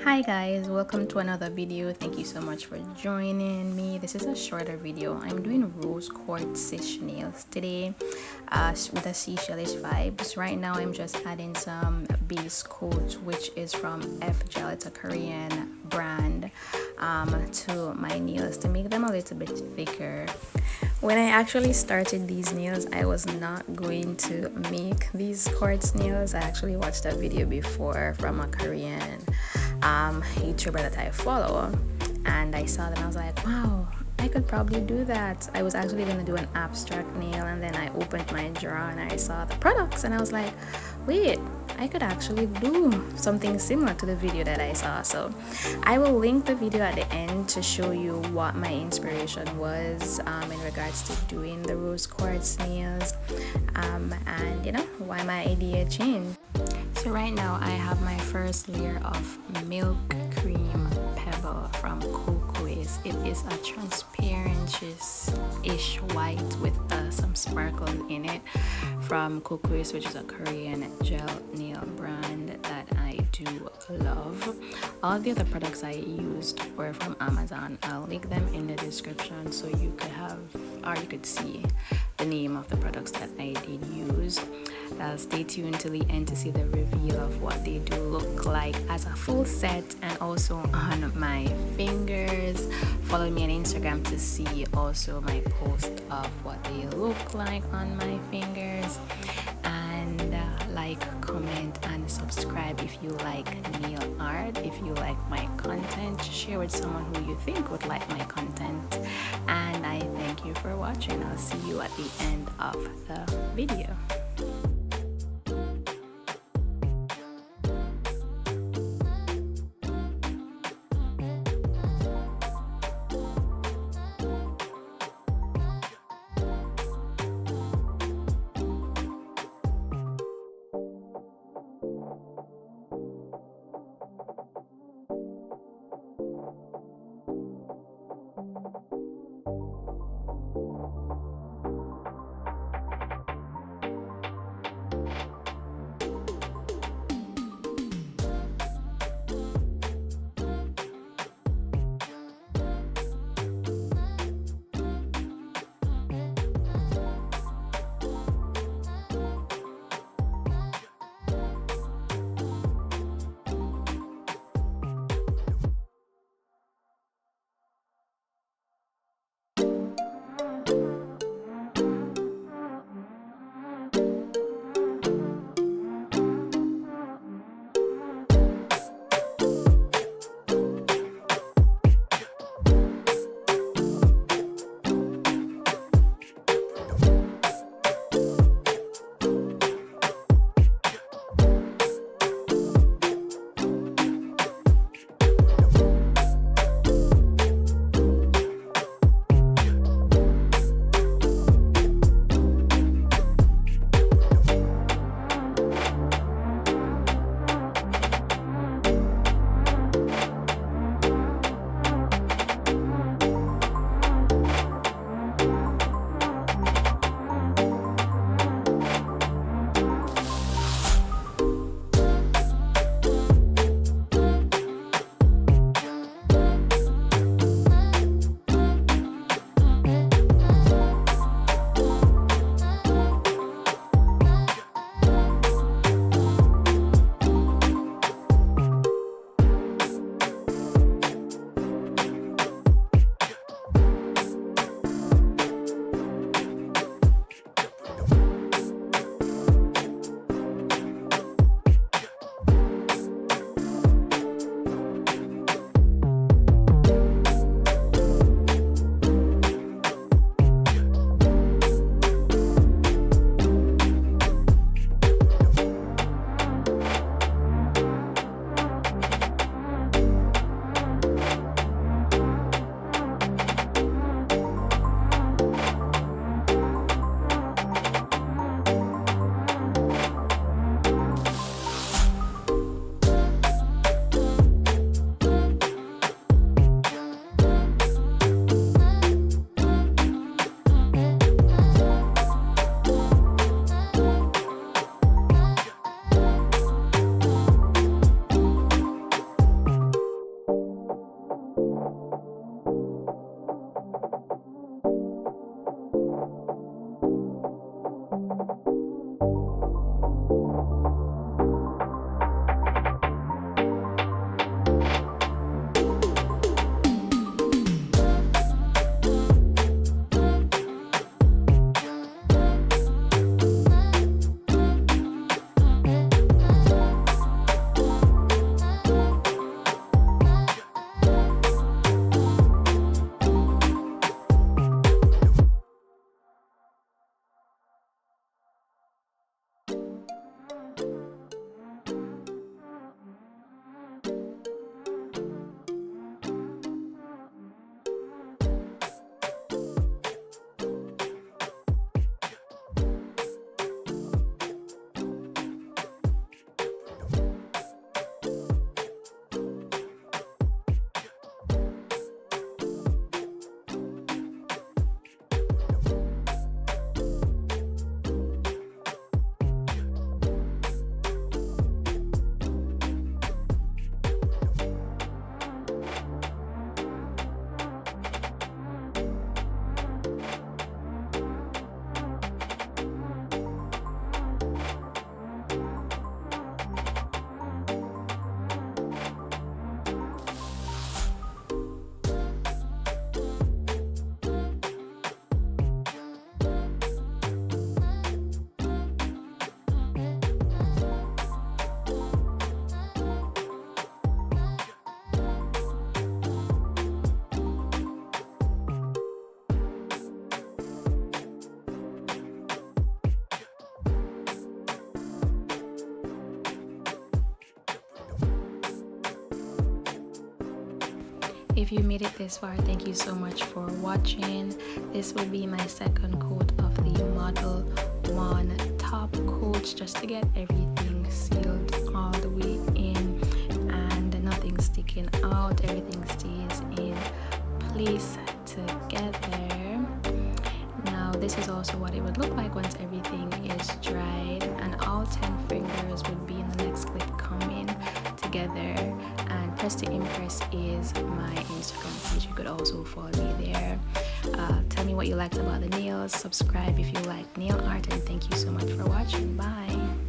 Hi guys, welcome to another video. Thank you so much for joining me. This is a shorter video. I'm doing rose quartz nails today with a seashellish vibes. Right now I'm just adding some base coat, which is from F Gel. It's a Korean brand, to my nails to make them a little bit thicker. When I actually started these nails, I was not going to make these quartz nails. I actually watched a video before from a Korean YouTuber that I follow, and I saw them. I was like, wow, I could probably do that. I was actually going to do an abstract nail, and then I opened my drawer and I saw the products, and I was like, wait, I could actually do something similar to the video that I saw. So I will link the video at the end to show you what my inspiration was in regards to doing the rose quartz nails, and why my idea changed. So right now I have my first layer of milk cream pebble from Cocois. It is a transparent-ish white with some sparkle in it from Cocois, which is a Korean gel nail brand that I do love. All the other products I used were from Amazon. I'll link them in the description so you could see the name of the products that I did use. Stay tuned till the end to see the reveal of what they do look like as a full set, and also on my fingers. Follow me on Instagram to see also my post of what they look like on my fingers, and like, comment, and subscribe if you like nail art. If you like my content, share with someone who you think would like my content, and I thank you for watching. I'll see you at the end of the video. If you made it this far, thank you so much for watching. This will be my second coat of the Model 1 top coat, just to get everything sealed all the way in and nothing sticking out. Everything stays in place together. Now this is also what it would look like once everything is dried, and all 10 fingers would be in the next clip coming together. And Press to Impress is my Instagram page. You could also follow me there. Tell me what you liked about the nails. Subscribe if you like nail art, and thank you so much for watching. Bye.